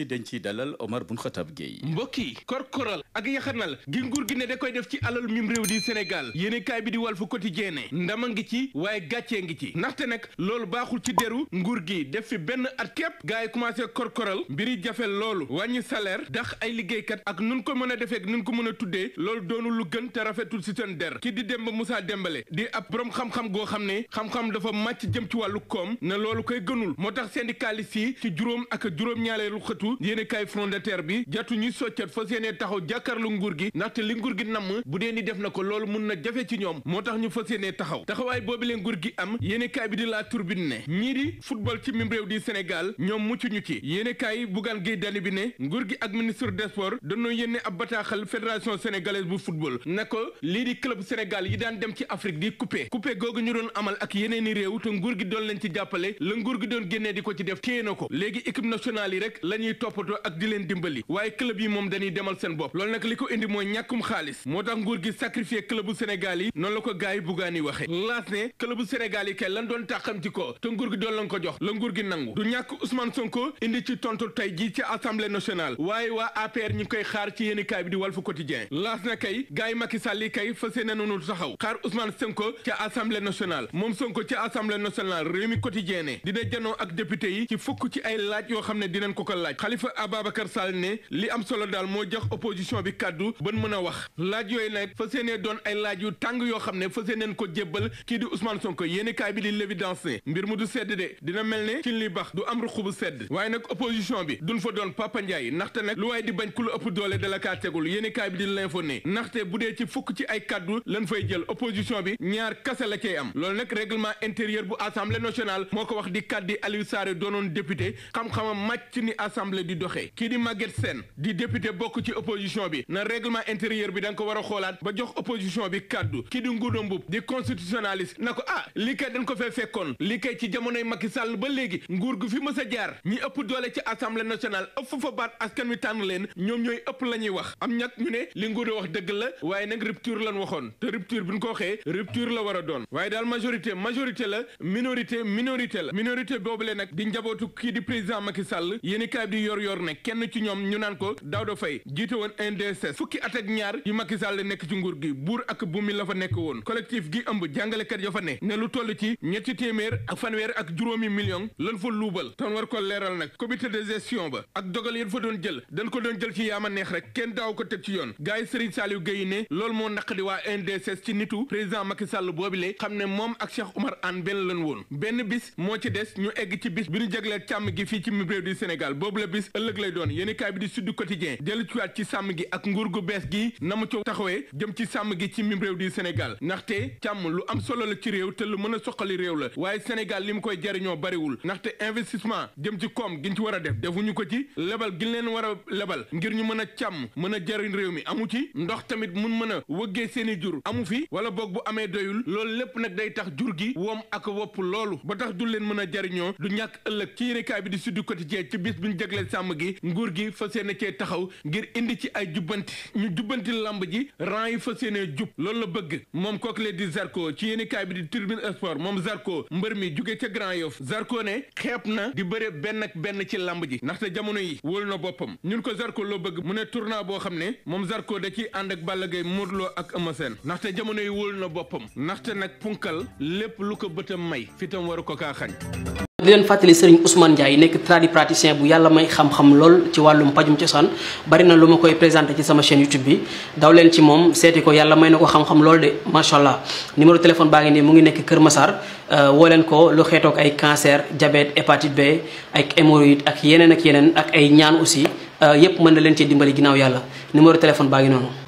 dañ ciy dalal Omar Bun Khatab Gueye. mbokk yi korkoral ak yaxanal gi nguur gi ne da koy def ci alal mim réew di Sénégal yéene kaay bi di Walf Quotidien ne ndama ngi ci waaye gàccee ngi ci ndaxte nag loolu baaxul ci deru nguur gi def fi benn at képp gars yi commencé korkoral mbiri jafe loolu wàññi salaire dax ay liggéeykat ak nun ko mën a defee nun ko mën a tuddee loolu doonul lu gën te rafetul si seen der ki di Demba Moussa Dembélé di ab borom xam-xam goo xam ne xam-xam dafa màcc jëm ci wàllu koom ne loolu koy gënul moo tax syndicaliste yi ci juróom ak juróom-ñaareelu xëtu yéene kaay front de terre bi jatu ñuy soccat fas yéene taxaw jàkkaarlu nguur gi ndaxte li nguur gi namm bu dee ni def na ko loolu mun na jafe ci ñoom moo tax ñu fas yéene taxawaay boobu leen nguur gi am yéene kaay bi di La Tribune ne ñii di football ci mim réew di Sénégal ñoom mucc ñu ci yéene kaay Bougane Gueye Dany bi ne nguur gi ak ministre des sports dañoo yénne ab bataaxal fédération sénégalaise bu football ne ko lii di club Sénégal yi daan dem ci Afrique di coupé googu ñu doon amal ak yeneeni réew te nguur gi doon leen ci jàppale la nguur gi doon génnee di ko ci def téye na ko léegi équipe nationale yi rek la ñuy toppatoo ak di leen dimbali waaye club yi moom dañuy demal seen bopp loolu nag li ko indi mooy ñàkkum xaalis moo tax nguur gi sacrifié club bu Sénégal yi noonu la ko gars yi Bougane yi waxee laas ne club bu Sénégal yi kay lan doon tàqam ci ko te nguur gi doon lañ ko jox la nguur gi nangu du ñàkk Ousmane Sonko indi ci tontu tey ji ci assemblée nationale waaye waa APR ñi koy xaar ci yéenekaay bi di Walf Quotidien laas na kay gars yi Macky Sall yi kay fas yéene nañu taxaw xaar Ousmane Sonko ca assemblée nationale moom Sonko ca assemblée nationale Rewmi Quotidien ne dina janoo ak député yi ci fukk ci ay laaj yoo xam ne dinañ ko laaj Khalifa Ababacar Sall ne li am solo daal moo jox opposition bi kàddu ban mën a wax laaj yooyu nag fas yéene doon ay laaj yu tàng yoo xam ne fas yéeneen ko jébbal kii di Ousmane Sonko yéenekaay bi di l'évidence ne mbir mu du sedd de dina mel ne ci li bax du am ruxu bu sedd waaye nag opposition bi duñ fa doon Papa Ndiaye ndaxte nag lu waaye di bañ ku lu ëpp doole da la kaa tegul yéenekaay bi di l'info ne ndaxte bu dee ci fukk ci ay kàddu lan fay jël opposition bi ñaar kase la cay am loolu nag règlement intérieur bu assemblée nationale moo ko wax di kàddi Aliou Sarr doonoon député xam-xamam màcc ni assemblée di doxee kii di Maguette Sène di député bokk ci opposition bi na règlement intérieur bi da nga ko war a xoolaat ba jox opposition bi kàddu kii di Ngouda Mboup di constitutionnaliste na ko lii kay dañ ko fee fekkoon lii kay ci jamonoy Macky Sall ba léegi nguur gu fi mës a jaar ñi ëpp doole ci assemblée nationale ëpp fa baat askan wi tànn leen ñoom ñooy ëpp la ñuy wax am ñag ñu ne li Ngouda wax dëgg la waaye nag rupture lan waxoon te rupture bi ñu ko waxee rupture la war a doon waaye daal majorité la minorité la minorité boobu le nag di njabootu kii di président Macky Sall yéenekaay bi di yor ne kenn ci ñoom ñu naan ko Daouda Faye jiite woon NDSS fukki at ak ñaar yu Macky Sall nekk ci nguur gi buur ak bumi la fa nekk woon collectif gi ëmb jàngalekat ya fa ne lu toll ci ñetti téeméer ak fanweer ak juróomi million lan fa luubal tan war ko leeral nag comité de gestion ba ak dogal yéen fa doon jël dañ ko doon jël ci yaama neex rek kenn daaw ko teg ci yoon gars yi Serigne Saliou Gueye ne loolu moo naqadi waa NDSS ci nitu président Macky Sall boobile xam ne moom ak Cheikh Oumar Anne benn lan woon benn bis moo ci des ñu egg ci bis bi ñu jagleel càmm gi fii ci mi réew du Sénégal boobu la bis ëllëg lay doon yéenekaay bi di Sud Quotidien dellu ci waat ci sàmm gi ak nguur gu bees gi na mu co taxawee jëm ci sàmm gi ci mim réew di Sénégal ndaxte càmm lu am solo la ci réew te lu mën a soqali réew la waaye Sénégal li mu koy jariñoo bariwul ndaxte investissement jëm ci koom giñ ci war a def defuñu ko ci lebal giñ leen war a lebal ngir ñu mën a càmm mën a jariñ réew mi amu ci ndox tamit mun mën a wëggee seeni jur amu fi wala boog bu amee doyul loolu lépp nag day tax jur gi woom ak wopp loolu ba tax du leen mën a jariñoo du ñàkk ëllëg ci yéenekaay bi di Sud Quotidien ci bis bi ñu jagleel sàmm gi nguur gi fas yéene cee taxaw ngir indi ci ay jubbanti ñu jubbanti lamb ji rang yi fas yéene jub loolu la bëgg moom kooku lee di Zarko ci yéenekaay bi di Tribune Sport moom Zarko mbër mi jóge ca Grand Yoff Zarko ne xeeb na di bëre benn ak benn ci lamb ji ndaxte jamono yi wóolu na boppam ñun ko Zarko loo bëgg mu ne tournoi boo xam ne moom Zarko da ciy ànd ak Balla Gaye Modou Lo ak Eumeu Sène ndaxte jamono yi wóolu na boppam ndaxte nag punkal lépp lu ko bëtam may fitam waru ko kaa xañ di leen fàttali Serigne Ousmane Ndiaye nekk tradipraticien bu yàlla may xam-xam lool ci wàllum pajum cosaan bari na lu ma koy présenté ci sama chaîne YouTube bi daw leen ci moom seeti ko yàlla may na ko xam-xam lool de macha allah numéro téléphone baa ngi nii mu ngi nekk Kër Massar woo leen ko lu xeetoog ay cancer diabète hépatite B ak hémorroïde ak yeneen ak ay ñaan aussi yépp mën na leen cee dimbali ginnaaw yàlla numéro téléphone baa ngi noonu